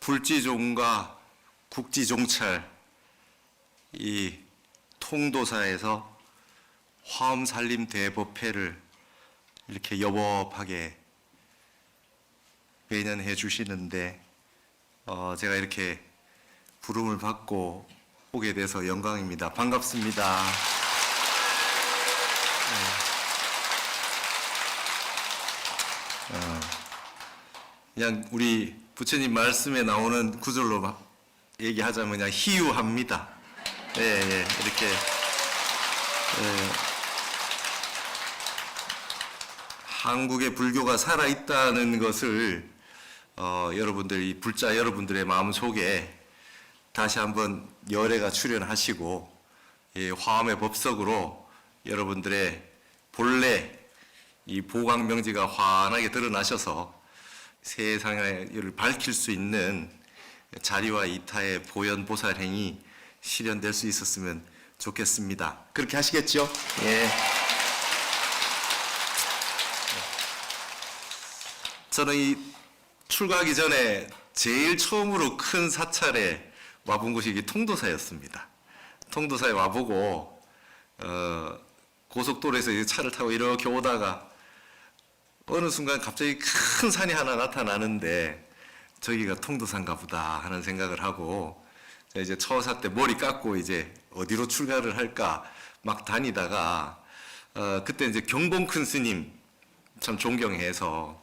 불지종과 국지종찰 이 통도사에서 화엄살림 대법회를 이렇게 여법하게 매년 해주시는데 제가 이렇게 부름을 받고 오게 돼서 영광입니다. 반갑습니다. 그냥 우리 부처님 말씀에 나오는 구절로 얘기하자면 그냥 희유합니다. 이렇게 한국의 불교가 살아있다는 것을 여러분들, 이 불자 여러분들의 마음속에 다시 한번 열애가 출현하시고 화엄의 법석으로 여러분들의 본래 이 보광명지가 환하게 드러나셔서 세상을 밝힐 수 있는 자리와 이타의 보현보살행이 실현될 수 있었으면 좋겠습니다. 그렇게 하시겠죠? 예. 저는 이 출가하기 전에 제일 처음으로 큰 사찰에 와본 곳이 통도사였습니다. 통도사에 와보고 고속도로에서 차를 타고 이렇게 오다가 어느 순간 갑자기 큰 산이 하나 나타나는데 저기가 통도사인가 보다 하는 생각을 하고 이제 처사 때 머리 깎고 이제 어디로 출가를 할까 막 다니다가 그때 이제 경봉큰 스님 참 존경해서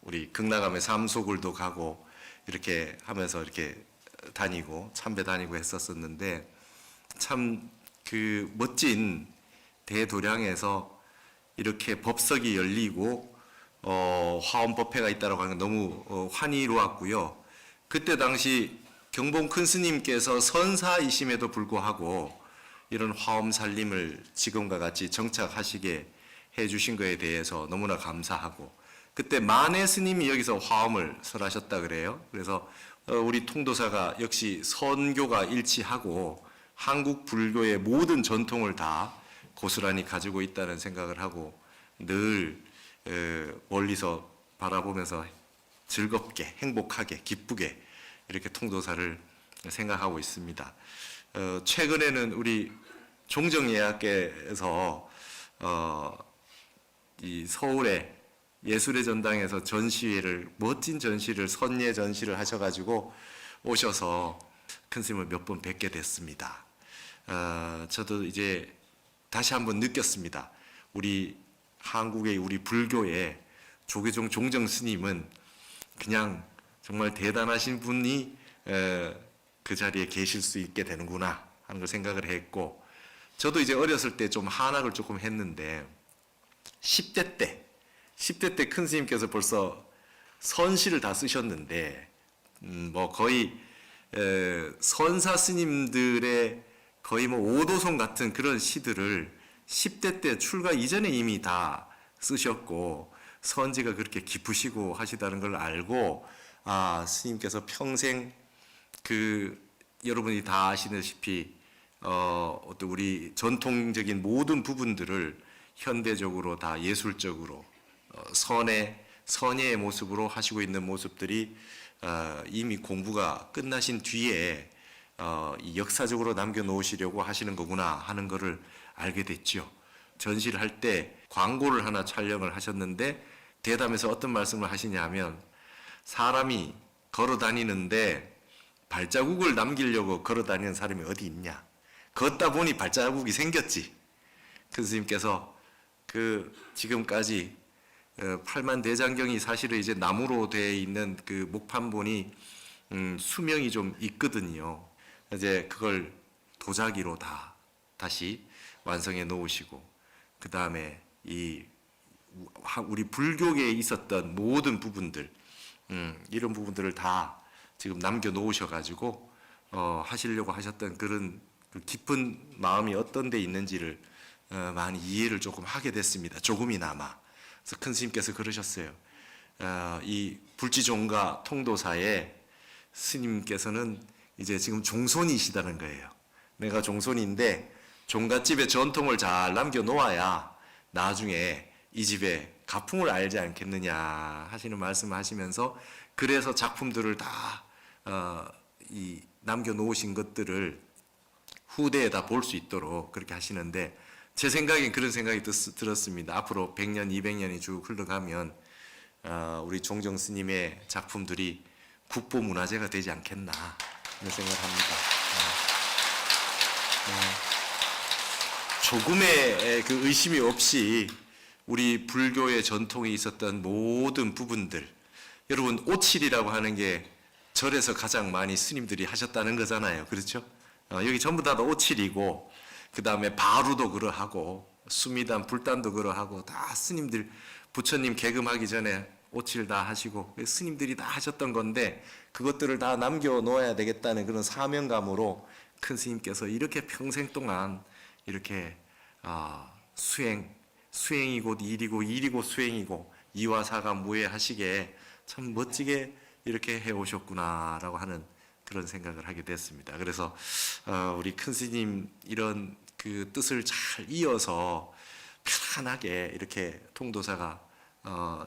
우리 극락암의 삼소굴도 가고 이렇게 하면서 이렇게 다니고 참배 다니고 했었었는데 참 그 멋진 대도량에서 이렇게 법석이 열리고 화엄법회가 있다고 하는 건 너무 환희로웠고요. 그때 당시 경봉 큰 스님께서 선사이심에도 불구하고 이런 화엄 살림을 지금과 같이 정착하시게 해주신 것에 대해서 너무나 감사하고, 그때 만해 스님이 여기서 화엄을 설하셨다 그래요. 그래서 우리 통도사가 역시 선교가 일치하고 한국 불교의 모든 전통을 다 고스란히 가지고 있다는 생각을 하고 늘 멀리서 바라보면서 즐겁게 행복하게 기쁘게 이렇게 통도사를 생각하고 있습니다. 최근에는 우리 종정예학계에서 이 서울의 예술의 전당에서 전시회를, 멋진 전시를, 선예 전시를 하셔가지고 오셔서 큰 스님을 몇 번 뵙게 됐습니다. 저도 이제 다시 한번 느꼈습니다. 우리 한국의 우리 불교의 조계종 종정 스님은 그냥 정말 대단하신 분이 그 자리에 계실 수 있게 되는구나 하는 걸 생각을 했고, 저도 이제 어렸을 때 좀 한학을 조금 했는데 10대 때 큰 스님께서 벌써 선시를 다 쓰셨는데 뭐 거의 선사 스님들의 거의 뭐 오도송 같은 그런 시들을 10대 때 출가 이전에 이미 다 쓰셨고 선지가 그렇게 깊으시고 하시다는 걸 알고, 스님께서 평생 여러분이 다 아시다시피 어떤 우리 전통적인 모든 부분들을 현대적으로 다 예술적으로 선예의 모습으로 하시고 있는 모습들이 이미 공부가 끝나신 뒤에 역사적으로 남겨놓으시려고 하시는 거구나 하는 것을 알게 됐죠. 전시를 할 때 광고를 하나 촬영을 하셨는데 대담에서 어떤 말씀을 하시냐면, 사람이 걸어 다니는데 발자국을 남기려고 걸어 다니는 사람이 어디 있냐, 걷다 보니 발자국이 생겼지. 큰 스님께서 지금까지 8만 대장경이 사실은 이제 나무로 되어 있는 그 목판본이 수명이 좀 있거든요. 이제 그걸 도자기로 다시 완성해 놓으시고, 그 다음에 우리 불교계에 있었던 모든 부분들, 이런 부분들을 다 지금 남겨 놓으셔가지고 하시려고 하셨던 그런 깊은 마음이 어떤 데 있는지를 많이 이해를 조금 하게 됐습니다. 조금이나마. 그래서 큰 스님께서 그러셨어요. 이 불지종가 통도사의 스님께서는 이제 지금 종손이시다는 거예요. 내가 종손인데 종갓집의 전통을 잘 남겨 놓아야 나중에 이 집에 가풍을 알지 않겠느냐 하시는 말씀을 하시면서 그래서 작품들을 다 이 남겨놓으신 것들을 후대에다 볼 수 있도록 그렇게 하시는데 제 생각엔 그런 생각이 들었습니다. 앞으로 100년, 200년이 쭉 흘러가면 우리 종정 스님의 작품들이 국보문화재가 되지 않겠나 이런 생각을 합니다. 조금의 그 의심이 없이 우리 불교의 전통에 있었던 모든 부분들, 여러분 오칠이라고 하는 게 절에서 가장 많이 스님들이 하셨다는 거잖아요. 그렇죠? 여기 전부 다 오칠이고 그 다음에 바루도 그러하고 수미단, 불단도 그러하고 다 스님들 부처님 개금하기 전에 오칠 다 하시고 스님들이 다 하셨던 건데 그것들을 다 남겨놓아야 되겠다는 그런 사명감으로 큰 스님께서 이렇게 평생 동안 이렇게 수행이 곧 일이고 일이 곧 수행이고 이와 사가 무해하시게 참 멋지게 이렇게 해오셨구나라고 하는 그런 생각을 하게 됐습니다. 그래서 우리 큰 스님 이런 그 뜻을 잘 이어서 편안하게 이렇게 통도사가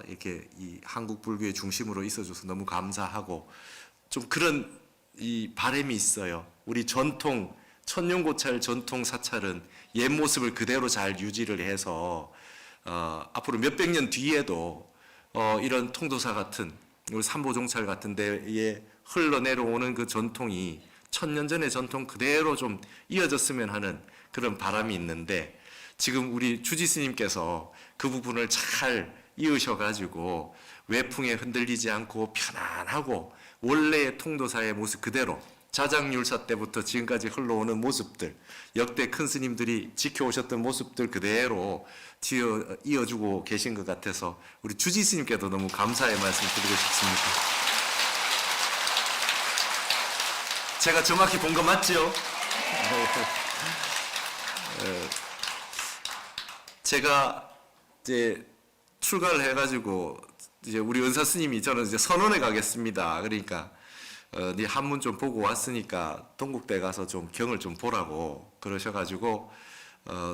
이렇게 이 한국 불교의 중심으로 있어줘서 너무 감사하고 좀 그런 이 바람이 있어요. 우리 전통 천년고찰 전통 사찰은 옛 모습을 그대로 잘 유지를 해서 앞으로 몇백 년 뒤에도 이런 통도사 같은 우리 삼보종찰 같은 데에 흘러내려오는 그 전통이 천년 전의 전통 그대로 좀 이어졌으면 하는 그런 바람이 있는데 지금 우리 주지스님께서 그 부분을 잘 이으셔가지고 외풍에 흔들리지 않고 편안하고 원래의 통도사의 모습 그대로 자장율사 때부터 지금까지 흘러오는 모습들 역대 큰 스님들이 지켜오셨던 모습들 그대로 이어주고 계신 것 같아서 우리 주지스님께도 너무 감사의 말씀 드리고 싶습니다. 제가 정확히 본 거 맞죠? 제가 이제 출가를 해가지고 이제 우리 은사 스님이 저는 이제 선원에 가겠습니다. 그러니까 네 한문 좀 보고 왔으니까 동국대 가서 좀 경을 좀 보라고 그러셔가지고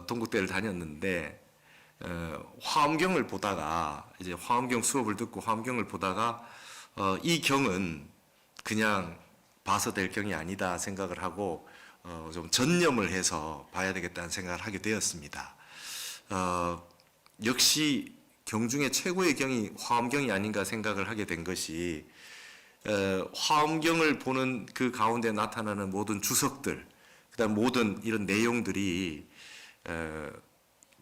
동국대를 다녔는데 화엄경을 보다가 이제 화엄경 수업을 듣고 화엄경을 보다가 이 경은 그냥 봐서 될 경이 아니다 생각을 하고 좀 전념을 해서 봐야 되겠다는 생각을 하게 되었습니다. 역시 경 중에 최고의 경이 화엄경이 아닌가 생각을 하게 된 것이 화엄경을 보는 그 가운데 나타나는 모든 주석들, 그다음 모든 이런 내용들이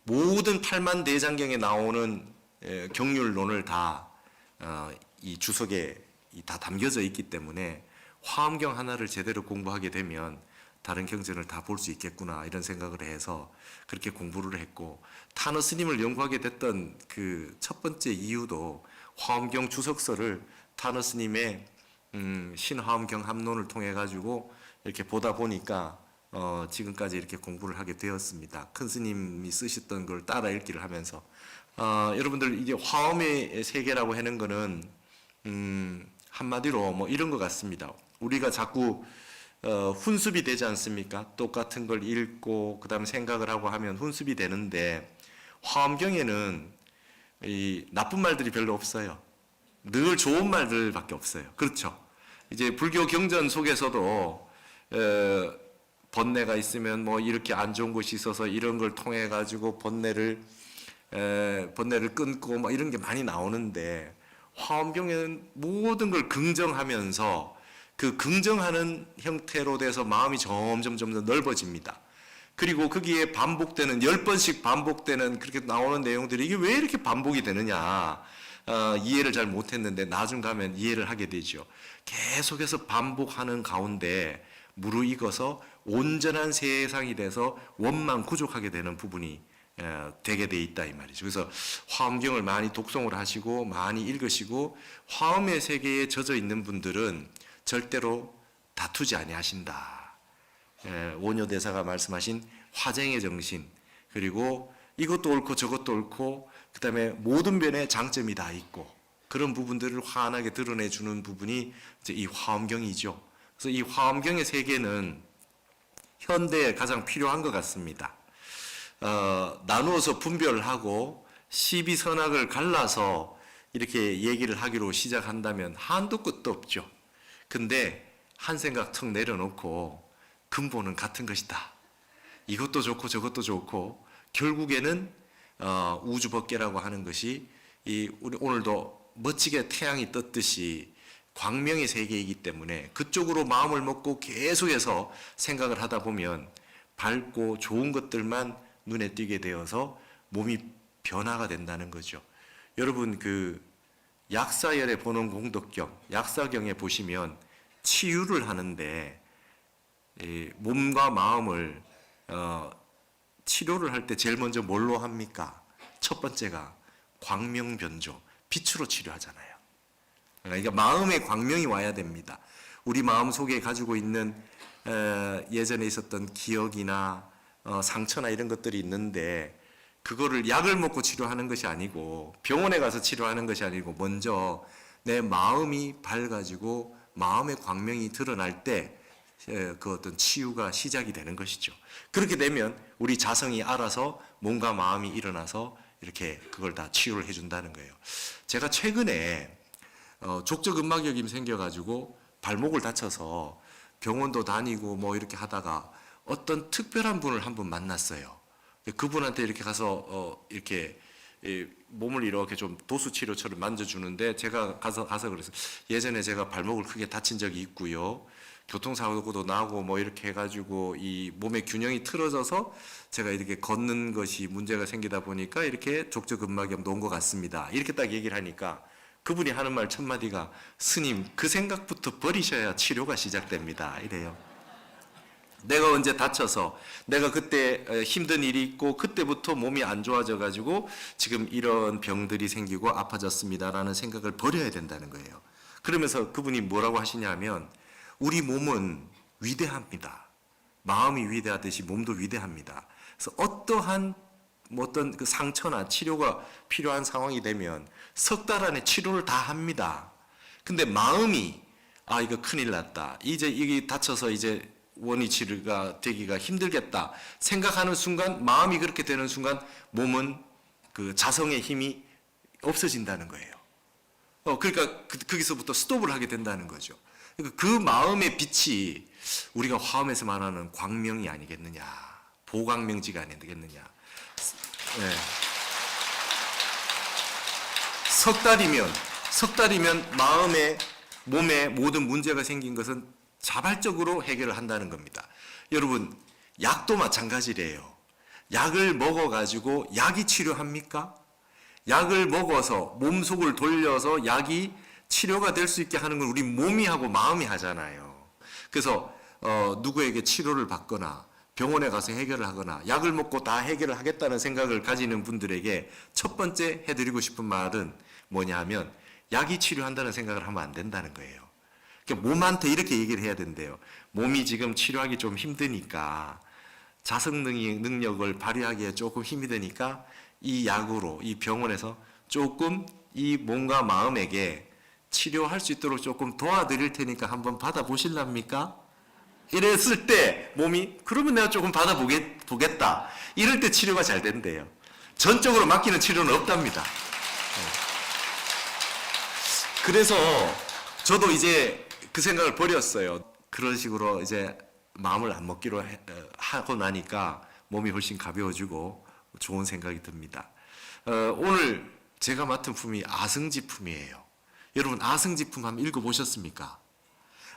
모든 8만 대장경에 나오는 경률론을 다 이 주석에 다 담겨져 있기 때문에 화엄경 하나를 제대로 공부하게 되면 다른 경전을 다 볼 수 있겠구나 이런 생각을 해서 그렇게 공부를 했고 타너 스님을 연구하게 됐던 그 첫 번째 이유도 화엄경 주석서를 타너 스님의 신화엄경 합론을 통해 가지고 이렇게 보다 보니까 지금까지 이렇게 공부를 하게 되었습니다. 큰 스님이 쓰셨던 걸 따라 읽기를 하면서 여러분들 이제 화엄의 세계라고 하는 거는 한마디로 뭐 이런 것 같습니다. 우리가 자꾸 훈습이 되지 않습니까? 똑같은 걸 읽고 그다음에 생각을 하고 하면 훈습이 되는데 화엄경에는 이 나쁜 말들이 별로 없어요. 늘 좋은 말들밖에 없어요. 그렇죠? 이제 불교 경전 속에서도 번뇌가 있으면 뭐 이렇게 안 좋은 것이 있어서 이런 걸 통해 가지고 번뇌를 끊고 뭐 이런 게 많이 나오는데 화엄경에는 모든 걸 긍정하면서 그 긍정하는 형태로 돼서 마음이 점점 넓어집니다. 그리고 거기에 반복되는 10번씩 반복되는 그렇게 나오는 내용들이 이게 왜 이렇게 반복이 되느냐 이해를 잘 못했는데 나중 가면 이해를 하게 되죠. 계속해서 반복하는 가운데 무르익어서 온전한 세상이 돼서 원만구족하게 되는 부분이 되게 돼 있다 이 말이죠. 그래서 화엄경을 많이 독송을 하시고 많이 읽으시고 화엄의 세계에 젖어 있는 분들은 절대로 다투지 아니하신다. 오녀대사가 말씀하신 화쟁의 정신 그리고 이것도 옳고 저것도 옳고 그 다음에 모든 면에 장점이 다 있고 그런 부분들을 환하게 드러내주는 부분이 이제 이 화엄경이죠. 그래서 이 화엄경의 세계는 현대에 가장 필요한 것 같습니다. 나누어서 분별하고 시비선악을 갈라서 이렇게 얘기를 하기로 시작한다면 한도 끝도 없죠. 근데 한 생각 턱 내려놓고 근본은 같은 것이다. 이것도 좋고 저것도 좋고 결국에는 우주법계라고 하는 것이 우리 오늘도 멋지게 태양이 떴듯이 광명의 세계이기 때문에 그쪽으로 마음을 먹고 계속해서 생각을 하다 보면 밝고 좋은 것들만 눈에 띄게 되어서 몸이 변화가 된다는 거죠. 여러분 약사열의 본원공덕경, 약사경에 보시면 치유를 하는데 몸과 마음을 치료를 할 때 제일 먼저 뭘로 합니까? 첫 번째가 광명변조, 빛으로 치료하잖아요. 그러니까 마음에 광명이 와야 됩니다. 우리 마음 속에 가지고 있는 예전에 있었던 기억이나 상처나 이런 것들이 있는데 그거를 약을 먹고 치료하는 것이 아니고 병원에 가서 치료하는 것이 아니고 먼저 내 마음이 밝아지고 마음의 광명이 드러날 때 그 어떤 치유가 시작이 되는 것이죠. 그렇게 되면 우리 자성이 알아서 몸과 마음이 일어나서 이렇게 그걸 다 치유를 해준다는 거예요. 제가 최근에 족저근막염이 생겨가지고 발목을 다쳐서 병원도 다니고 뭐 이렇게 하다가 어떤 특별한 분을 한 분 만났어요. 그분한테 이렇게 가서 이렇게 몸을 이렇게 좀 도수 치료처럼 만져주는데 제가 가서 그랬어요. 예전에 제가 발목을 크게 다친 적이 있고요. 교통사고도 나고 뭐 이렇게 해가지고 이 몸의 균형이 틀어져서 제가 이렇게 걷는 것이 문제가 생기다 보니까 이렇게 족저근막염 놓은 것 같습니다. 이렇게 딱 얘기를 하니까 그분이 하는 말 첫 마디가 스님 그 생각부터 버리셔야 치료가 시작됩니다. 이래요. 내가 언제 다쳐서 내가 그때 힘든 일이 있고 그때부터 몸이 안 좋아져 가지고 지금 이런 병들이 생기고 아파졌습니다라는 생각을 버려야 된다는 거예요. 그러면서 그분이 뭐라고 하시냐면 우리 몸은 위대합니다. 마음이 위대하듯이 몸도 위대합니다. 그래서 어떠한 어떤 그 상처나 치료가 필요한 상황이 되면 석 달 안에 치료를 다 합니다. 근데 마음이 이거 큰일 났다. 이제 이게 다쳐서 이제 원위 치료가 되기가 힘들겠다 생각하는 순간 마음이 그렇게 되는 순간 몸은 그 자성의 힘이 없어진다는 거예요. 그러니까 거기서부터 스톱을 하게 된다는 거죠. 그러니까 그 마음의 빛이 우리가 화엄에서 말하는 광명이 아니겠느냐, 보광명지가 아니겠느냐. 네. 석 달이면 마음에 몸에 모든 문제가 생긴 것은 자발적으로 해결을 한다는 겁니다. 여러분 약도 마찬가지래요. 약을 먹어가지고 약이 치료합니까? 약을 먹어서 몸속을 돌려서 약이 치료가 될 수 있게 하는 건 우리 몸이 하고 마음이 하잖아요. 그래서 누구에게 치료를 받거나 병원에 가서 해결을 하거나 약을 먹고 다 해결을 하겠다는 생각을 가지는 분들에게 첫 번째 해드리고 싶은 말은 뭐냐 하면 약이 치료한다는 생각을 하면 안 된다는 거예요. 그러니까 몸한테 이렇게 얘기를 해야 된대요. 몸이 지금 치료하기 좀 힘드니까 자성 능력을 발휘하기에 조금 힘이 드니까 이 약으로 이 병원에서 조금 이 몸과 마음에게 치료할 수 있도록 조금 도와드릴 테니까 한번 받아보실랍니까? 이랬을 때 몸이 그러면 내가 조금 받아보겠다. 이럴 때 치료가 잘 된대요. 전적으로 맡기는 치료는 없답니다. 그래서 저도 이제 그 생각을 버렸어요. 그런 식으로 이제 마음을 안 먹기로 하고 나니까 몸이 훨씬 가벼워지고 좋은 생각이 듭니다. 오늘 제가 맡은 품이 아승지품이에요. 여러분 아승지품 한번 읽어보셨습니까?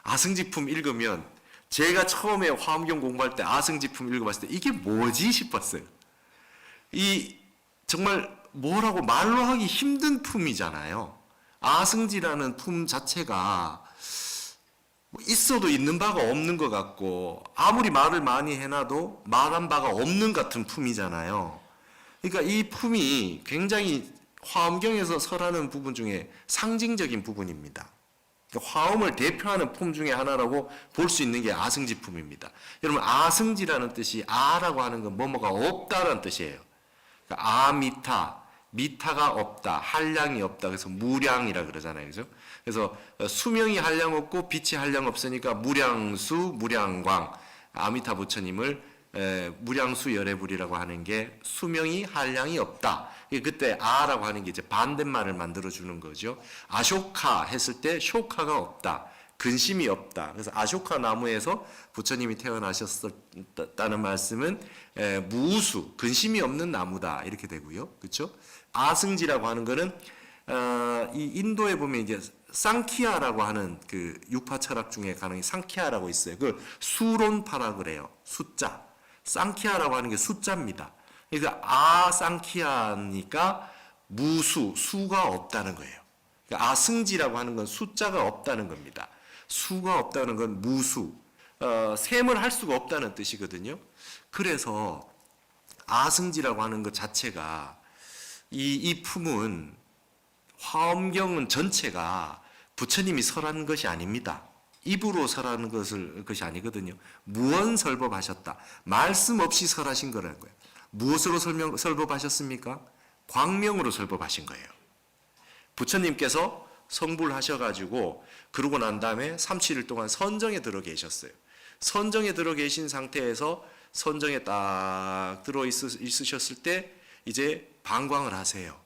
아승지품 읽으면 제가 처음에 화엄경 공부할 때 아승지품 읽어봤을 때 이게 뭐지 싶었어요. 이 정말 뭐라고 말로 하기 힘든 품이잖아요. 아승지라는 품 자체가 있어도 있는 바가 없는 것 같고 아무리 말을 많이 해놔도 말한 바가 없는 같은 품이잖아요. 그러니까 이 품이 굉장히 화엄경에서 설하는 부분 중에 상징적인 부분입니다. 그러니까 화엄을 대표하는 품 중에 하나라고 볼 수 있는 게 아승지품입니다. 여러분 아승지라는 뜻이 아라고 하는 건 뭐뭐가 없다라는 뜻이에요. 그러니까 아미타 미타가 없다, 한량이 없다. 그래서 무량이라 그러잖아요. 그죠? 그래서 수명이 한량 없고 빛이 한량 없으니까 무량수, 무량광, 아미타 부처님을 무량수 열애불이라고 하는 게 수명이 한량이 없다. 그때 아라고 하는 게 이제 반대말을 만들어주는 거죠. 아쇼카 했을 때 쇼카가 없다. 근심이 없다. 그래서 아쇼카 나무에서 부처님이 태어나셨다는 말씀은 무우수, 근심이 없는 나무다. 이렇게 되고요. 그렇죠? 아승지라고 하는 거는 이 인도에 보면 이제 상키아라고 하는 그 육파 철학 중에 가능히 상키아라고 있어요. 그걸 수론파라 그래요. 숫자. 상키아라고 하는 게 숫자입니다. 그러니까 아상키아니까 무수, 수가 없다는 거예요. 그러니까 아승지라고 하는 건 숫자가 없다는 겁니다. 수가 없다는 건 무수, 셈을 할 수가 없다는 뜻이거든요. 그래서 아승지라고 하는 것 자체가 이 품은 화엄경은 전체가 부처님이 설한 것이 아닙니다. 입으로 설하는 것이 아니거든요. 무언설법하셨다. 말씀 없이 설하신 거라는 거예요. 무엇으로 설법하셨습니까? 광명으로 설법하신 거예요. 부처님께서 성불하셔가지고 그러고 난 다음에 37일 동안 선정에 들어 계셨어요. 선정에 들어 계신 상태에서 선정에 딱 들어 있으셨을 때 이제 방광을 하세요.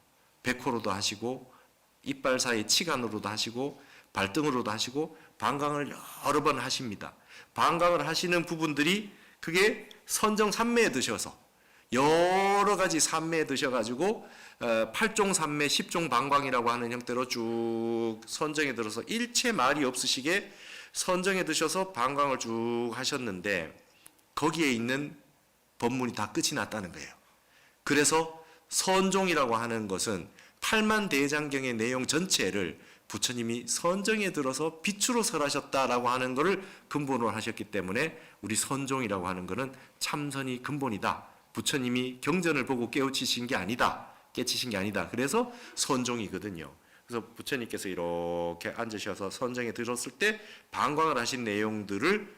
백호로도 하시고 이빨 사이 치간으로도 하시고 발등으로도 하시고 방광을 여러 번 하십니다. 방광을 하시는 부분들이 그게 선정 삼매에 드셔서 여러 가지 삼매에 드셔가지고 8종 삼매 10종 방광이라고 하는 형태로 쭉 선정에 들어서 일체 말이 없으시게 선정에 드셔서 방광을 쭉 하셨는데 거기에 있는 법문이 다 끝이 났다는 거예요. 그래서 선종이라고 하는 것은 8만 대장경의 내용 전체를 부처님이 선정에 들어서 빛으로 설하셨다라고 하는 것을 근본으로 하셨기 때문에 우리 선종이라고 하는 것은 참선이 근본이다. 부처님이 경전을 보고 깨우치신 게 아니다. 깨치신 게 아니다. 그래서 선종이거든요. 그래서 부처님께서 이렇게 앉으셔서 선정에 들었을 때 방광을 하신 내용들을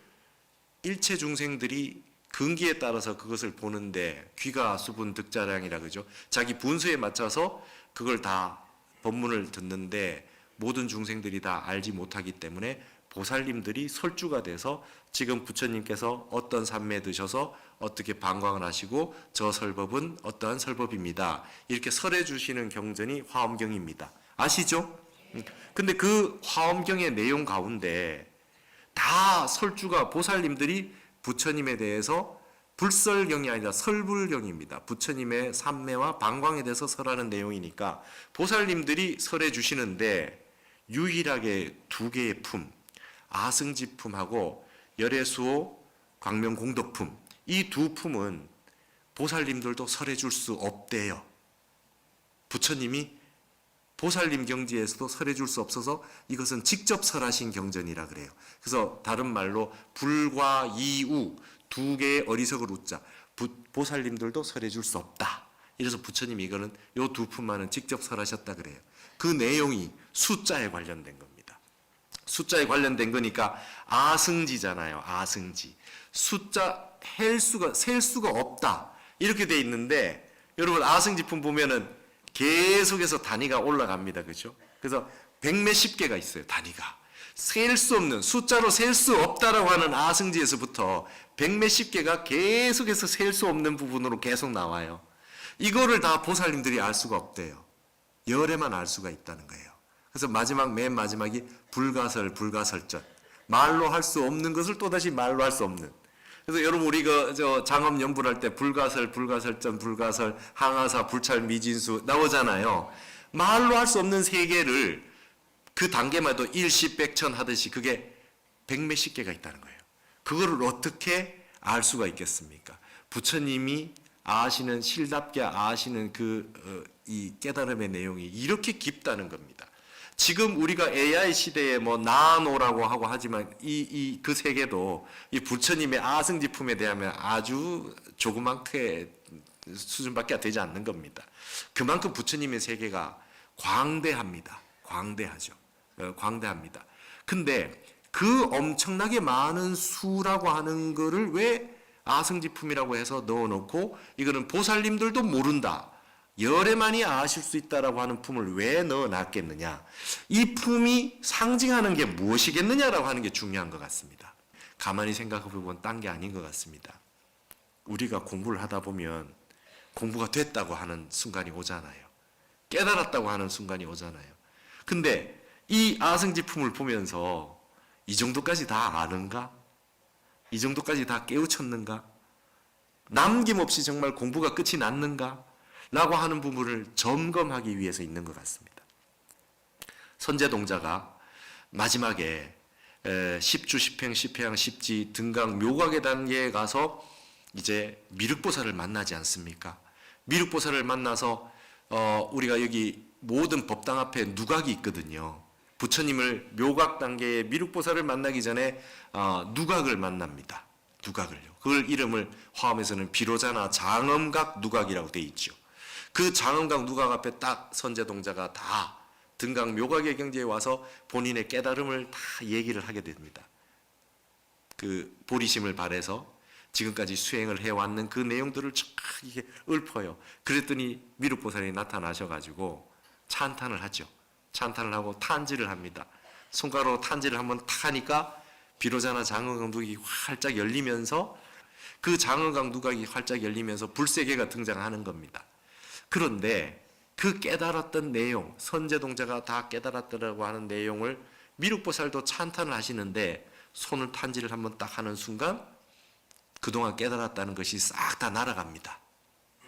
일체 중생들이 근기에 따라서 그것을 보는데 귀가 수분 득자량이라 그러죠. 자기 분수에 맞춰서 그걸 다 법문을 듣는데 모든 중생들이 다 알지 못하기 때문에 보살님들이 설주가 돼서 지금 부처님께서 어떤 삼매 드셔서 어떻게 방광을 하시고 저 설법은 어떠한 설법입니다. 이렇게 설해 주시는 경전이 화엄경입니다. 아시죠? 근데 그 화엄경의 내용 가운데 다 설주가 보살님들이 부처님에 대해서 불설경이 아니라 설불경입니다. 부처님의 삼매와 방광에 대해서 설하는 내용이니까 보살님들이 설해 주시는데 유일하게 두 개의 품, 아승지품하고 열애수호 광명공덕품, 이 두 품은 보살님들도 설해 줄 수 없대요. 부처님이 보살님 경지에서도 설해 줄 수 없어서 이것은 직접 설하신 경전이라 그래요. 그래서 다른 말로 불과 이우 두 개의 어리석을 웃자 보살님들도 설해 줄 수 없다. 이래서 부처님이 이거는 요 두 품만은 직접 설하셨다 그래요. 그 내용이 숫자에 관련된 겁니다. 숫자에 관련된 거니까 아승지잖아요. 아승지. 숫자 셀 수가 없다. 이렇게 돼 있는데 여러분 아승지품 보면은 계속해서 단위가 올라갑니다. 그렇죠? 그래서 백몇십 개가 있어요. 단위가. 셀 수 없는 숫자로 셀 수 없다라고 하는 아승지에서부터 백몇십 개가 계속해서 셀 수 없는 부분으로 계속 나와요. 이거를 다 보살님들이 알 수가 없대요. 열에만 알 수가 있다는 거예요. 그래서 맨 마지막이 불가설전. 말로 할 수 없는 것을 또다시 말로 할 수 없는. 그래서 여러분 우리 장엄 연불할 때 불가설전, 불가설, 항아사, 불찰, 미진수 나오잖아요. 말로 할 수 없는 세계를 그 단계만 해도 일십 백천 하듯이 그게 백몇십 개가 있다는 거예요. 그거를 어떻게 알 수가 있겠습니까? 부처님이 아시는 실답게 아시는 이 깨달음의 내용이 이렇게 깊다는 겁니다. 지금 우리가 AI 시대에 나노라고 하고 하지만 그 세계도 이 부처님의 아승지품에 대하면 아주 조그맣게 수준밖에 되지 않는 겁니다. 그만큼 부처님의 세계가 광대합니다. 광대하죠. 광대합니다. 근데 그 엄청나게 많은 수라고 하는 거를 왜 아승지품이라고 해서 넣어놓고 이거는 보살님들도 모른다. 열애만이 아실 수 있다라고 하는 품을 왜 넣어놨겠느냐. 이 품이 상징하는 게 무엇이겠느냐라고 하는 게 중요한 것 같습니다. 가만히 생각해보면 딴 게 아닌 것 같습니다. 우리가 공부를 하다 보면 공부가 됐다고 하는 순간이 오잖아요. 깨달았다고 하는 순간이 오잖아요. 근데 이 아승지품을 보면서 이 정도까지 다 아는가? 이 정도까지 다 깨우쳤는가? 남김없이 정말 공부가 끝이 났는가? 라고 하는 부분을 점검하기 위해서 있는 것 같습니다. 선제동자가 마지막에 십주, 십행, 십회양, 십지, 등강, 묘각의 단계에 가서 이제 미륵보살을 만나지 않습니까? 미륵보살을 만나서 우리가 여기 모든 법당 앞에 누각이 있거든요. 부처님을 묘각 단계의 미륵보살을 만나기 전에 누각을 만납니다. 누각을요. 그걸 이름을 화엄에서는 비로자나 장엄각 누각이라고 되어 있죠. 그 장엄각 누각 앞에 딱 선제동자가 다 등강 묘각의 경지에 와서 본인의 깨달음을 다 얘기를 하게 됩니다. 그 보리심을 발해서 지금까지 수행을 해왔는 그 내용들을 쫙 이게 읊어요. 그랬더니 미륵보살이 나타나셔가지고 찬탄을 하죠. 찬탄을 하고 탄지를 합니다. 손가락으로 탄지를 한번 타니까 비로자나 장엄각 누각이 활짝 열리면서 그 장엄각 누각이 활짝 열리면서 불세계가 등장하는 겁니다. 그런데 그 깨달았던 내용, 선제동자가 다 깨달았더라고 하는 내용을 미륵보살도 찬탄을 하시는데 손을 탄지를 한번 딱 하는 순간 그동안 깨달았다는 것이 싹 다 날아갑니다.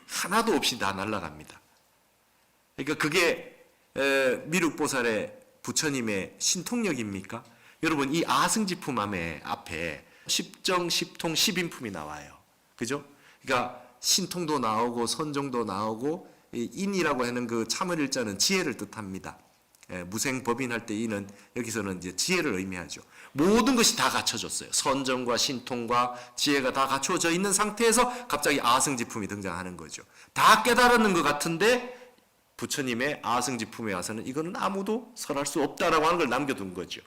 하나도 없이 다 날아갑니다. 그러니까 그게 미륵보살의 부처님의 신통력입니까? 여러분 이 아승지품 앞에 십정, 십통, 십인품이 나와요. 그죠? 그러니까 신통도 나오고 선정도 나오고 인이라고 하는 그 참을일자는 지혜를 뜻합니다. 무생법인할 때 이는 여기서는 이제 지혜를 의미하죠. 모든 것이 다 갖춰졌어요. 선정과 신통과 지혜가 다 갖춰져 있는 상태에서 갑자기 아승지품이 등장하는 거죠. 다 깨달았는 것 같은데 부처님의 아승지품에 와서는 이거는 아무도 설할 수 없다라고 하는 걸 남겨둔 거죠.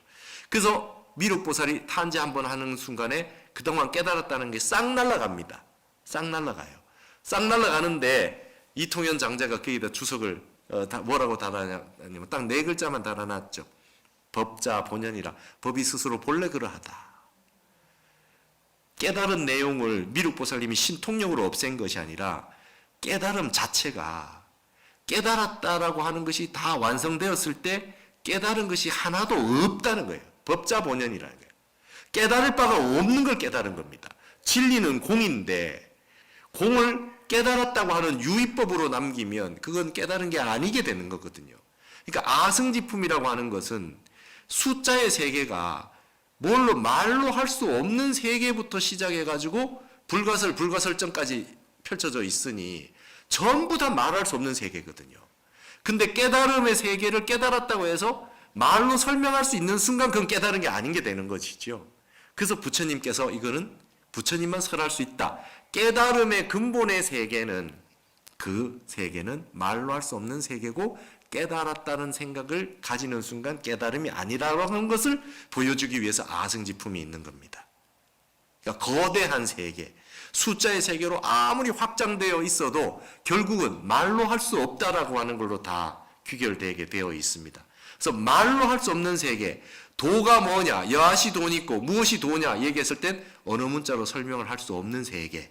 그래서 미륵보살이 탄지 한번 하는 순간에 그동안 깨달았다는 게 싹 날아갑니다. 싹 날아가요. 싹 날아가는데 이통현 장자가 거기다 주석을 뭐라고 달아냐면 딱 네 글자만 달아놨죠. 법자 본연이라. 법이 스스로 본래 그러하다. 깨달은 내용을 미륵보살님이 신통력으로 없앤 것이 아니라 깨달음 자체가 깨달았다라고 하는 것이 다 완성되었을 때 깨달은 것이 하나도 없다는 거예요. 법자 본연이라는 거예요. 깨달을 바가 없는 걸 깨달은 겁니다. 진리는 공인데 공을 깨달았다고 하는 유의법으로 남기면 그건 깨달은 게 아니게 되는 거거든요. 그러니까 아승지품이라고 하는 것은 숫자의 세계가 말로 할 수 없는 세계부터 시작해가지고 불가설정까지 펼쳐져 있으니 전부 다 말할 수 없는 세계거든요. 근데 깨달음의 세계를 깨달았다고 해서 말로 설명할 수 있는 순간 그건 깨달은 게 아닌 게 되는 것이죠. 그래서 부처님께서 이거는 부처님만 설할 수 있다. 깨달음의 근본의 세계는 그 세계는 말로 할 수 없는 세계고 깨달았다는 생각을 가지는 순간 깨달음이 아니라고 하는 것을 보여주기 위해서 아승지품이 있는 겁니다. 그러니까 거대한 세계, 숫자의 세계로 아무리 확장되어 있어도 결국은 말로 할 수 없다라고 하는 걸로 다 귀결되게 되어 있습니다. 그래서 말로 할 수 없는 세계, 도가 뭐냐, 여하시 돈이 있고 무엇이 도냐 얘기했을 땐 어느 문자로 설명을 할 수 없는 세계,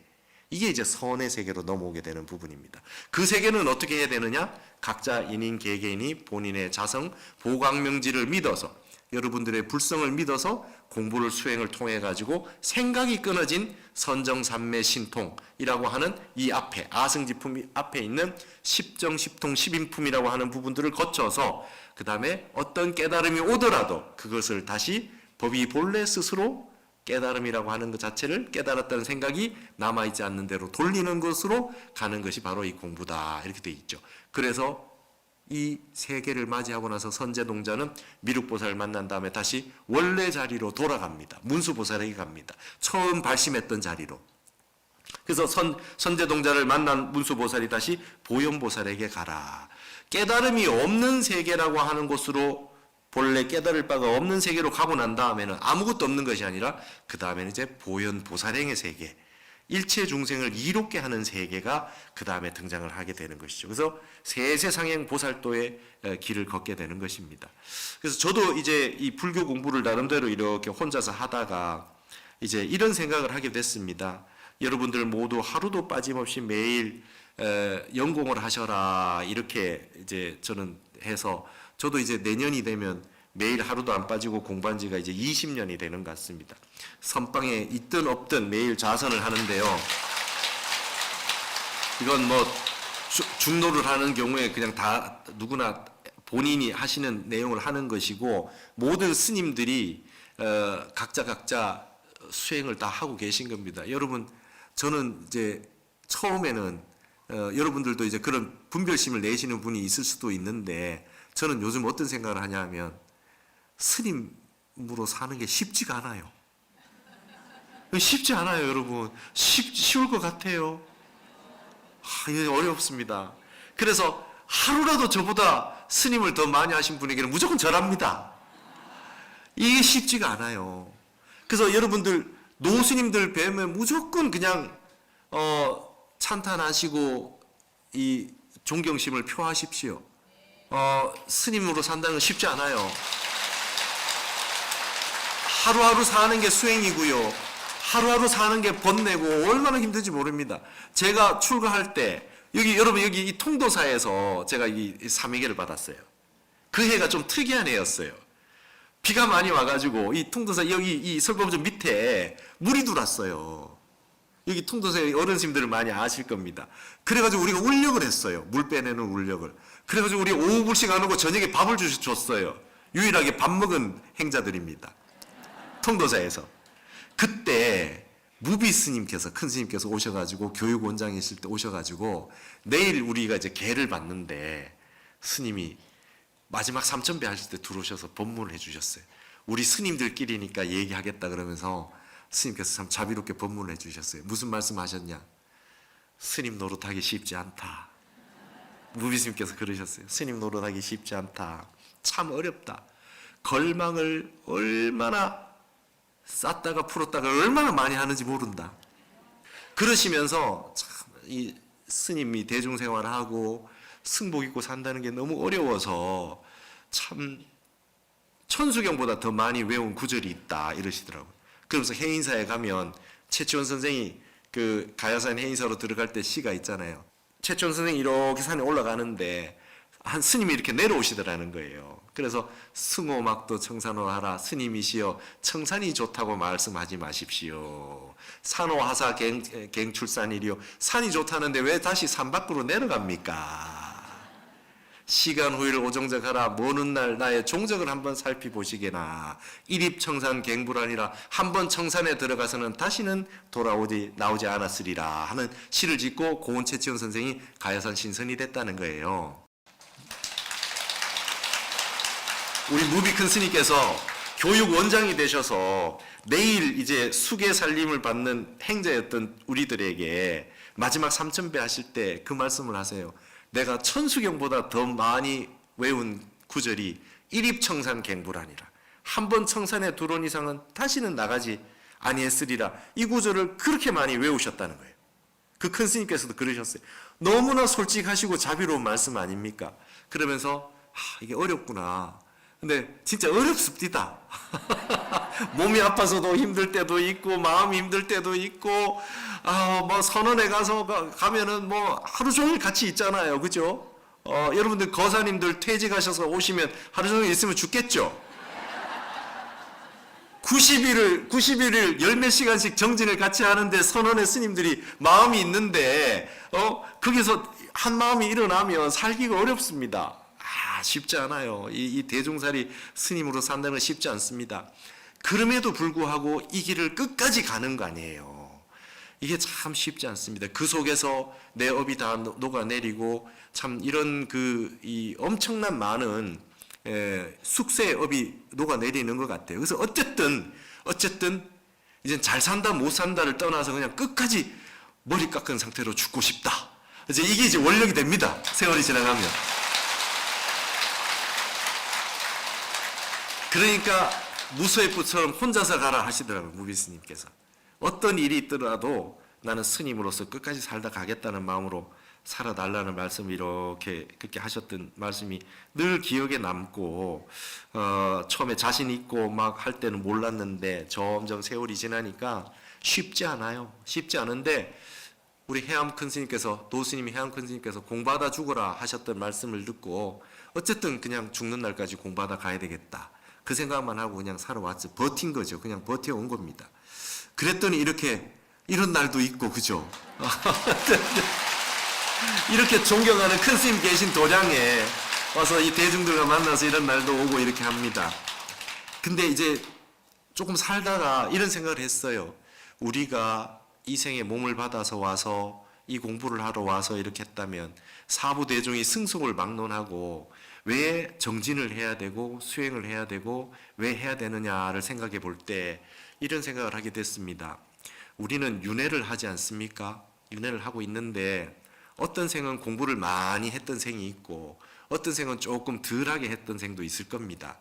이게 이제 선의 세계로 넘어오게 되는 부분입니다. 그 세계는 어떻게 해야 되느냐? 각자 인인 개개인이 본인의 자성, 보광명지를 믿어서 여러분들의 불성을 믿어서 공부를 수행을 통해 가지고 생각이 끊어진 선정삼매 신통이라고 하는 이 앞에 아승지품 앞에 있는 십정, 십통, 십인품이라고 하는 부분들을 거쳐서 그 다음에 어떤 깨달음이 오더라도 그것을 다시 법이 본래 스스로 깨달음이라고 하는 것 자체를 깨달았다는 생각이 남아있지 않는 대로 돌리는 것으로 가는 것이 바로 이 공부다 이렇게 되어 있죠. 그래서 이 세계를 맞이하고 나서 선제동자는 미륵보살을 만난 다음에 다시 원래 자리로 돌아갑니다. 문수보살에게 갑니다. 처음 발심했던 자리로. 그래서 선제동자를 만난 문수보살이 다시 보현보살에게 가라. 깨달음이 없는 세계라고 하는 곳으로 본래 깨달을 바가 없는 세계로 가고 난 다음에는 아무것도 없는 것이 아니라 그 다음에는 이제 보현보살행의 세계, 일체 중생을 이롭게 하는 세계가 그 다음에 등장을 하게 되는 것이죠. 그래서 세세상행 보살도의 길을 걷게 되는 것입니다. 그래서 저도 이제 이 불교 공부를 나름대로 이렇게 혼자서 하다가 이제 이런 생각을 하게 됐습니다. 여러분들 모두 하루도 빠짐없이 매일 연공을 하셔라 이렇게 이제 저는 해서 저도 이제 내년이 되면 매일 하루도 안 빠지고 공부한 지가 이제 20년이 되는 것 같습니다. 선방에 있든 없든 매일 좌선을 하는데요. 이건 뭐 중노를 하는 경우에 그냥 다 누구나 본인이 하시는 내용을 하는 것이고 모든 스님들이 각자 수행을 다 하고 계신 겁니다. 여러분 저는 이제 처음에는 여러분들도 이제 그런 분별심을 내시는 분이 있을 수도 있는데 저는 요즘 어떤 생각을 하냐면 스님으로 사는 게 쉽지가 않아요. 쉽지 않아요, 여러분. 쉬울 것 같아요. 이게 어렵습니다. 그래서 하루라도 저보다 스님을 더 많이 하신 분에게는 무조건 절합니다. 이게 쉽지가 않아요. 그래서 여러분들 노스님들 뵈면 무조건 그냥 찬탄하시고 이 존경심을 표하십시오. 스님으로 산다는 건 쉽지 않아요. 하루하루 사는 게 수행이고요. 하루하루 사는 게 번뇌고 얼마나 힘든지 모릅니다. 제가 출가할 때 여러분 여기 이 통도사에서 제가 이 삼위계를 받았어요. 그 해가 좀 특이한 해였어요. 비가 많이 와가지고 이 통도사 여기 이 설법전 밑에 물이 들어왔어요. 여기 통도사의 어른님들을 많이 아실 겁니다. 그래가지고 우리가 울력을 했어요. 물 빼내는 울력을. 그래가지고 우리 오후불식 안 오고 저녁에 밥을 줬어요. 유일하게 밥 먹은 행자들입니다. 통도사에서. 그때 무비 스님께서 큰 스님께서 오셔가지고 교육원장에 있을 때 오셔가지고 내일 우리가 이제 계를 받는데 스님이 마지막 삼천배 하실 때 들어오셔서 법문을 해주셨어요. 우리 스님들끼리니까 얘기하겠다 그러면서 스님께서 참 자비롭게 법문을 해주셨어요. 무슨 말씀하셨냐? 스님 노릇하기 쉽지 않다. 무비 스님께서 그러셨어요. 스님 노릇하기 쉽지 않다. 참 어렵다. 걸망을 얼마나 쌓다가 풀었다가 얼마나 많이 하는지 모른다. 그러시면서 참 이 스님이 대중생활을 하고 승복 입고 산다는 게 너무 어려워서 참 천수경보다 더 많이 외운 구절이 있다 이러시더라고요. 그러면서 해인사에 가면 최치원 선생이 그 가야산 해인사로 들어갈 때 시가 있잖아요. 최치원 선생이 이렇게 산에 올라가는데 한 스님이 이렇게 내려오시더라는 거예요. 그래서 승오막도 청산호 하라 스님이시여 청산이 좋다고 말씀하지 마십시오. 산호하사 갱출산이리요. 산이 좋다는데 왜 다시 산 밖으로 내려갑니까? 시간 후일 오정적하라 모는 날 나의 종적을 한번 살피보시게나 일입청산 갱불하니라 한번 청산에 들어가서는 다시는 나오지 않았으리라 하는 시를 짓고 고은 최치원 선생이 가야산 신선이 됐다는 거예요. 우리 무비 큰 스님께서 교육원장이 되셔서 내일 이제 수계 살림을 받는 행자였던 우리들에게 마지막 삼천배 하실 때 그 말씀을 하세요. 내가 천수경보다 더 많이 외운 구절이 일입청산 갱불하니라. 한 번 청산에 들어온 이상은 다시는 나가지 아니했으리라. 이 구절을 그렇게 많이 외우셨다는 거예요. 그 큰 스님께서도 그러셨어요. 너무나 솔직하시고 자비로운 말씀 아닙니까? 그러면서 이게 어렵구나. 근데 진짜 어렵습니다. 몸이 아파서도 힘들 때도 있고 마음이 힘들 때도 있고 뭐 선원에 가면은 뭐 하루 종일 같이 있잖아요. 그죠? 여러분들 거사님들 퇴직하셔서 오시면 하루 종일 있으면 죽겠죠? 90일을 열 몇 시간씩 정진을 같이 하는데 선원의 스님들이 마음이 있는데 거기서 한 마음이 일어나면 살기가 어렵습니다. 쉽지 않아요. 이 대종살이 스님으로 산다는 건 쉽지 않습니다. 그럼에도 불구하고 이 길을 끝까지 가는 거 아니에요. 이게 참 쉽지 않습니다. 그 속에서 내 업이 다 녹아내리고 참 이런 이 엄청난 많은 숙세의 업이 녹아내리는 것 같아요. 그래서 어쨌든 이제 잘 산다 못 산다를 떠나서 그냥 끝까지 머리 깎은 상태로 죽고 싶다. 이게 이제 원력이 됩니다. 세월이 지나가면. 그러니까 무소의부처럼 혼자서 가라 하시더라고요. 무비스님께서. 어떤 일이 있더라도 나는 스님으로서 끝까지 살다 가겠다는 마음으로 살아달라는 말씀을 그렇게 하셨던 말씀이 늘 기억에 남고 처음에 자신 있고 막 할 때는 몰랐는데 점점 세월이 지나니까 쉽지 않아요. 쉽지 않은데 우리 해암 큰 스님께서, 도스님이 해암 큰 스님께서 공부하다 죽어라 하셨던 말씀을 듣고 어쨌든 그냥 죽는 날까지 공부하다 가야 되겠다, 그 생각만 하고 그냥 살아왔죠. 버틴 거죠. 그냥 버텨온 겁니다. 그랬더니 이런 날도 있고, 그죠? 이렇게 존경하는 큰 스님 계신 도량에 와서 이 대중들과 만나서 이런 날도 오고 이렇게 합니다. 근데 이제 조금 살다가 이런 생각을 했어요. 우리가 이 생에 몸을 받아서 와서 이 공부를 하러 와서 이렇게 했다면 사부 대종이 승속을 막론하고 왜 정진을 해야 되고 수행을 해야 되고 왜 해야 되느냐를 생각해 볼 때 이런 생각을 하게 됐습니다. 우리는 윤회를 하지 않습니까? 윤회를 하고 있는데 어떤 생은 공부를 많이 했던 생이 있고 어떤 생은 조금 덜하게 했던 생도 있을 겁니다.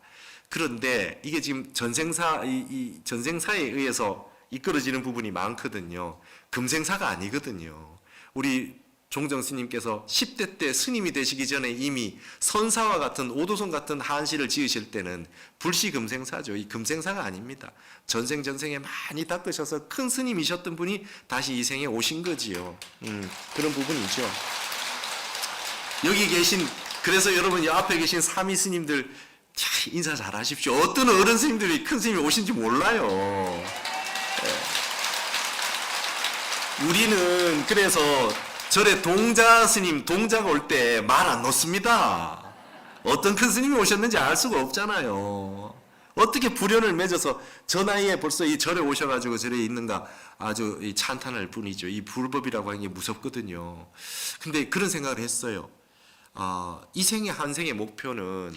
그런데 이게 지금 이 전생사에 의해서 이끌어지는 부분이 많거든요. 금생사가 아니거든요. 우리 종정 스님께서 10대 때 스님이 되시기 전에 이미 선사와 같은 오도선 같은 한시를 지으실 때는 불시 금생사죠. 이 금생사가 아닙니다. 전생에 많이 닦으셔서 큰 스님이셨던 분이 다시 이 생에 오신 거지요. 그런 부분이죠. 여기 계신, 그래서 여러분 이 앞에 계신 사미 스님들 자, 인사 잘 하십시오. 어떤 어른 스님들이 큰 스님이 오신지 몰라요. 우리는 그래서 절에 동자 스님, 동자가 올 때 말 안 놓습니다. 어떤 큰 스님이 오셨는지 알 수가 없잖아요. 어떻게 불연을 맺어서 저 나이에 벌써 이 절에 오셔가지고 절에 있는가 아주 찬탄할 뿐이죠. 이 불법이라고 하는 게 무섭거든요. 근데 그런 생각을 했어요. 이 생의 한 생의 목표는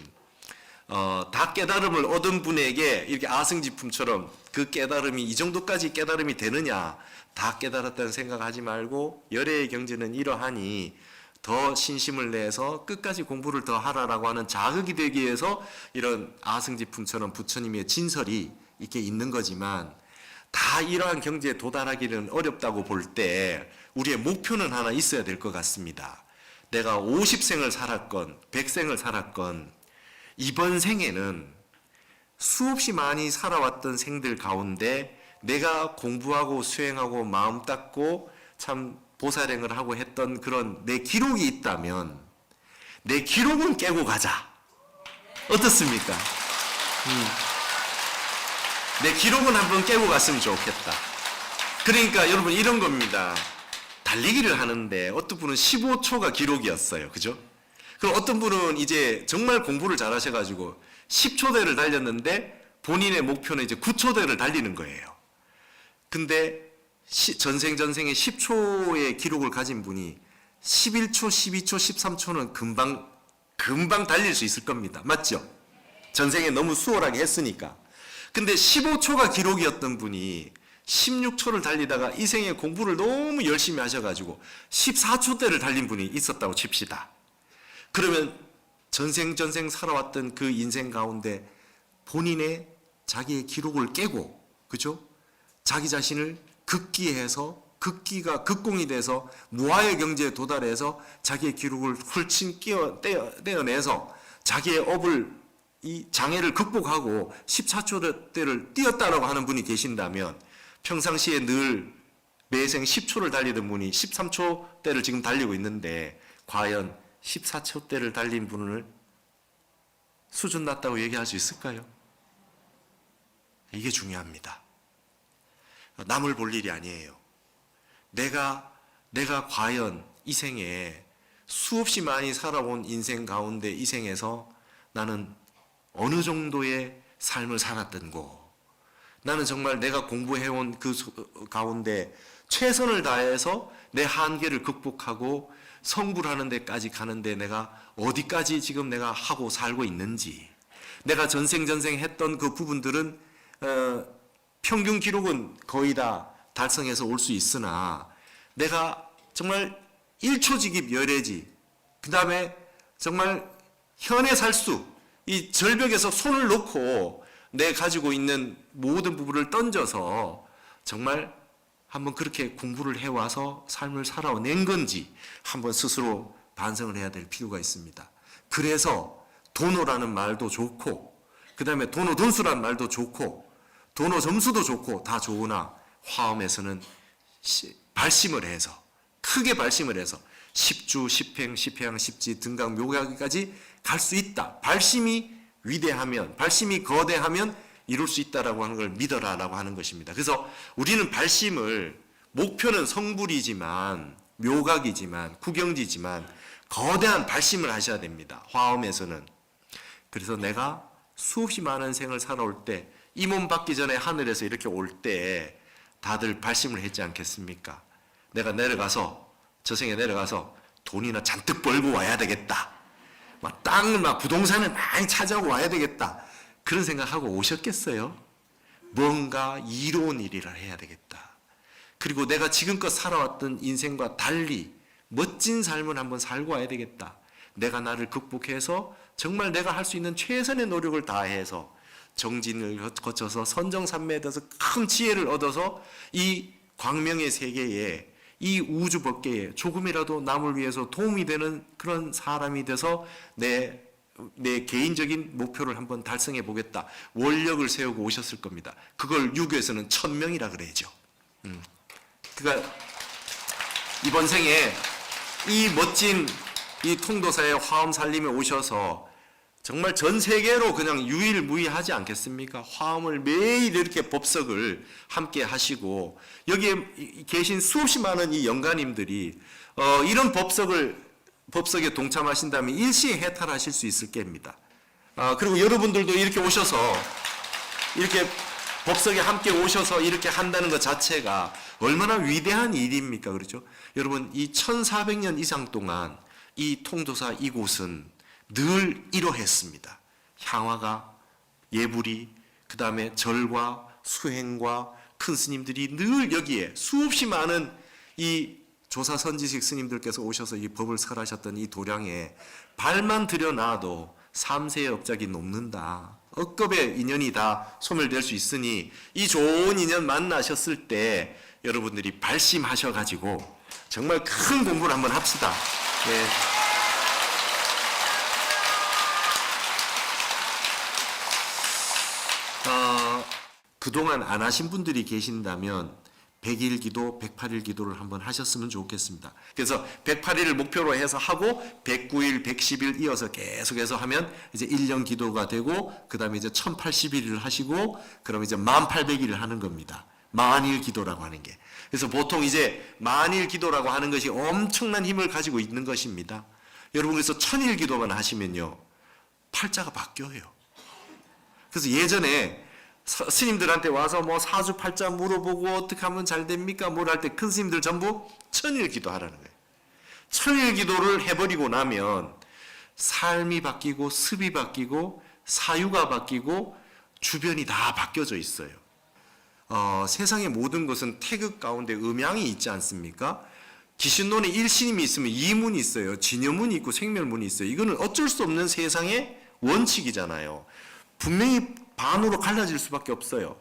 다 깨달음을 얻은 분에게 이렇게 아승지품처럼 그 깨달음이 이 정도까지 깨달음이 되느냐, 다 깨달았다는 생각하지 말고 열애의 경지는 이러하니 더 신심을 내서 끝까지 공부를 더 하라라고 하는 자극이 되기 위해서 이런 아승지품처럼 부처님의 진설이 이렇게 있는 거지만 다 이러한 경지에 도달하기는 어렵다고 볼 때 우리의 목표는 하나 있어야 될 것 같습니다. 내가 50생을 살았건 100생을 살았건 이번 생에는 수없이 많이 살아왔던 생들 가운데 내가 공부하고 수행하고 마음 닦고 참 보살행을 하고 했던 그런 내 기록이 있다면 내 기록은 깨고 가자. 어떻습니까? 내 기록은 한번 깨고 갔으면 좋겠다. 그러니까 여러분 이런 겁니다. 달리기를 하는데 어떤 분은 15초가 기록이었어요. 그죠? 그럼 어떤 분은 이제 정말 공부를 잘 하셔가지고 10초대를 달렸는데 본인의 목표는 이제 9초대를 달리는 거예요. 근데 전생에 10초의 기록을 가진 분이 11초, 12초, 13초는 금방 달릴 수 있을 겁니다. 맞죠? 전생에 너무 수월하게 했으니까. 근데 15초가 기록이었던 분이 16초를 달리다가 이 생에 공부를 너무 열심히 하셔가지고 14초대를 달린 분이 있었다고 칩시다. 그러면 전생 살아왔던 그 인생 가운데 본인의 자기의 기록을 깨고, 그죠? 자기 자신을 극기해서 극기가 극공이 돼서 무아의 경지에 도달해서 자기의 기록을 훌친 떼어내서 자기의 업을 이 장애를 극복하고 14초대를 뛰었다라고 하는 분이 계신다면 평상시에 늘 매생 10초를 달리던 분이 13초대를 지금 달리고 있는데 과연 14초대를 달린 분을 수준 낮다고 얘기할 수 있을까요? 이게 중요합니다. 남을 볼 일이 아니에요. 내가 과연 이 생에 수없이 많이 살아온 인생 가운데 이 생에서 나는 어느 정도의 삶을 살았던고, 나는 정말 내가 공부해온 그 가운데 최선을 다해서 내 한계를 극복하고 성불하는 데까지 가는데 내가 어디까지 지금 내가 하고 살고 있는지, 내가 전생 했던 그 부분들은 평균 기록은 거의 다 달성해서 올 수 있으나 내가 정말 1초직입 열애지, 그 다음에 정말 현의 살수, 이 절벽에서 손을 놓고 내 가지고 있는 모든 부분을 던져서 정말 한번 그렇게 공부를 해와서 삶을 살아낸 건지 한번 스스로 반성을 해야 될 필요가 있습니다. 그래서 도노라는 말도 좋고, 그 다음에 도노 돈수라는 말도 좋고, 도노 점수도 좋고 다 좋으나 화엄에서는 발심을 해서 크게 발심을 해서 십주, 십행, 십향, 십지, 등각, 묘각까지 갈 수 있다. 발심이 위대하면, 발심이 거대하면 이룰 수 있다라고 하는 걸 믿어라라고 하는 것입니다. 그래서 우리는 발심을, 목표는 성불이지만, 묘각이지만, 구경지지만 거대한 발심을 하셔야 됩니다. 화엄에서는. 그래서 내가 수없이 많은 생을 살아올 때, 이 몸 받기 전에 하늘에서 이렇게 올 때 다들 발심을 했지 않겠습니까? 내가 내려가서, 저 생에 내려가서 돈이나 잔뜩 벌고 와야 되겠다. 막 땅을 막 부동산을 많이 차지하고 와야 되겠다. 그런 생각하고 오셨겠어요? 뭔가 이로운 일이라 해야 되겠다. 그리고 내가 지금껏 살아왔던 인생과 달리 멋진 삶을 한번 살고 와야 되겠다. 내가 나를 극복해서 정말 내가 할 수 있는 최선의 노력을 다해서 정진을 거쳐서 선정산매에 대해서 큰 지혜를 얻어서 이 광명의 세계에, 이 우주 법계에 조금이라도 남을 위해서 도움이 되는 그런 사람이 돼서 내 개인적인 목표를 한번 달성해 보겠다. 원력을 세우고 오셨을 겁니다. 그걸 유교에서는 천명이라 그래야죠. 그러니까 이번 생에 이 멋진 이 통도사의 화엄 살림에 오셔서 정말 전 세계로 그냥 유일무이하지 않겠습니까? 화엄을 매일 이렇게 법석을 함께 하시고 여기에 계신 수없이 많은 이 영가님들이 이런 법석에 동참하신다면 일시에 해탈하실 수 있을 겁니다. 그리고 여러분들도 이렇게 오셔서 이렇게 법석에 함께 오셔서 이렇게 한다는 것 자체가 얼마나 위대한 일입니까? 그렇죠? 여러분, 이 1400년 이상 동안 이 통도사 이곳은 늘 이러했습니다. 향화가, 예불이, 그 다음에 절과 수행과 큰 스님들이 늘 여기에 수없이 많은 이 조사선지식 스님들께서 오셔서 이 법을 설하셨던 이 도량에 발만 들여놔도 삼세의 업작이 높는다. 억겁의 인연이 다 소멸될 수 있으니 이 좋은 인연 만나셨을 때 여러분들이 발심하셔가지고 정말 큰 공부를 한번 합시다. 네. 그동안 안 하신 분들이 계신다면 100일 기도, 108일 기도를 한번 하셨으면 좋겠습니다. 그래서 108일을 목표로 해서 하고 109일, 110일 이어서 계속해서 하면 이제 1년 기도가 되고 그 다음에 이제 1080일을 하시고 그럼 이제 1800일을 하는 겁니다. 만일 기도라고 하는 게. 그래서 보통 이제 만일 기도라고 하는 것이 엄청난 힘을 가지고 있는 것입니다. 여러분 그래서 1000일 기도만 하시면요. 팔자가 바뀌어요. 그래서 예전에 스님들한테 와서 뭐 사주팔자 물어보고 어떻게 하면 잘 됩니까? 뭘 할 때 큰 스님들 전부 1000일 기도하라는 거예요. 1000일 기도를 해버리고 나면 삶이 바뀌고 습이 바뀌고 사유가 바뀌고 주변이 다 바뀌어져 있어요. 세상의 모든 것은 태극 가운데 음양이 있지 않습니까? 기신론에 일신임이 있으면 이문이 있어요. 진여문이 있고 생멸문이 있어요. 이거는 어쩔 수 없는 세상의 원칙이잖아요. 분명히 반으로 갈라질 수밖에 없어요.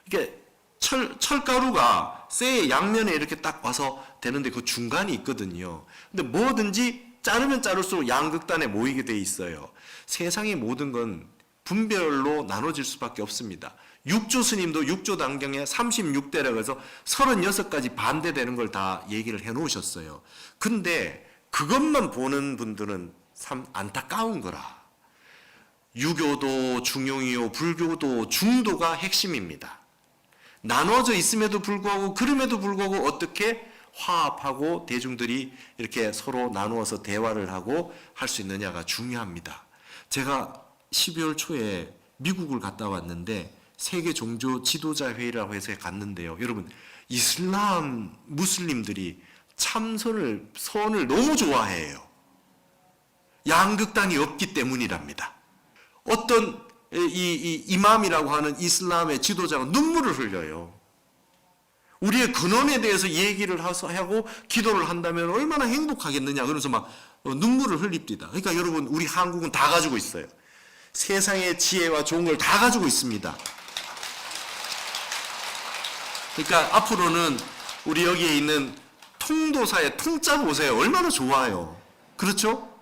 이게 철가루가 쇠의 양면에 이렇게 딱 와서 되는데 그 중간이 있거든요. 근데 뭐든지 자르면 자를수록 양극단에 모이게 돼 있어요. 세상의 모든 건 분별로 나눠질 수밖에 없습니다. 육조 스님도 육조 단경에 36대라고 해서 36가지 반대되는 걸 다 얘기를 해 놓으셨어요. 근데 그것만 보는 분들은 참 안타까운 거라. 유교도 중용이요, 불교도 중도가 핵심입니다. 나눠져 있음에도 불구하고, 그럼에도 불구하고 어떻게 화합하고 대중들이 이렇게 서로 나누어서 대화를 하고 할 수 있느냐가 중요합니다. 제가 12월 초에 미국을 갔다 왔는데 세계 종교 지도자 회의라고 해서 갔는데요. 여러분, 이슬람 무슬림들이 선을 너무 좋아해요. 양극단이 없기 때문이랍니다. 어떤 이맘이라고 하는 이슬람의 지도자가 눈물을 흘려요. 우리의 근원에 대해서 얘기를 하고 기도를 한다면 얼마나 행복하겠느냐. 그러면서 막 눈물을 흘립니다. 그러니까 여러분, 우리 한국은 다 가지고 있어요. 세상의 지혜와 좋은 걸 다 가지고 있습니다. 그러니까 앞으로는 우리 여기에 있는 통도사의 통자 보세요. 얼마나 좋아요. 그렇죠?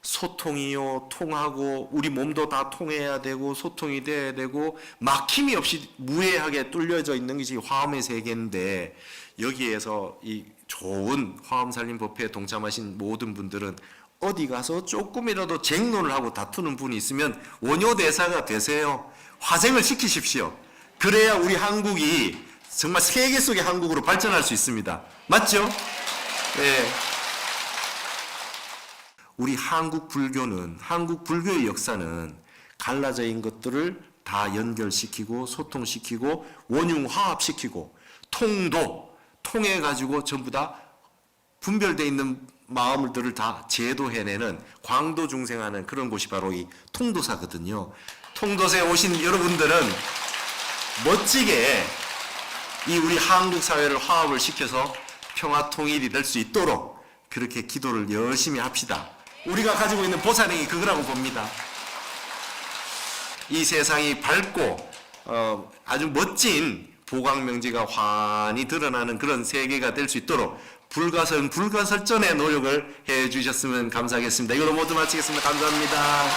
소통이요, 통하고 우리 몸도 다 통해야 되고 소통이 돼야 되고 막힘이 없이 무해하게 뚫려져 있는 것이 화엄의 세계인데, 여기에서 이 좋은 화엄살림법회에 동참하신 모든 분들은 어디 가서 조금이라도 쟁론을 하고 다투는 분이 있으면 원효대사가 되세요. 화생을 시키십시오. 그래야 우리 한국이 정말 세계 속의 한국으로 발전할 수 있습니다. 맞죠? 네. 우리 한국 불교는, 한국 불교의 역사는 갈라져 있는 것들을 다 연결시키고 소통시키고 원융화합시키고 통해가지고 전부 다 분별되어 있는 마음들을 다 제도해내는 광도중생하는 그런 곳이 바로 이 통도사거든요. 통도사에 오신 여러분들은 멋지게 이 우리 한국 사회를 화합을 시켜서 평화 통일이 될 수 있도록 그렇게 기도를 열심히 합시다. 우리가 가지고 있는 보살행이 그거라고 봅니다. 이 세상이 밝고 아주 멋진 보광명제가 환히 드러나는 그런 세계가 될 수 있도록 불가설전의 노력을 해 주셨으면 감사하겠습니다. 이걸로 모두 마치겠습니다. 감사합니다.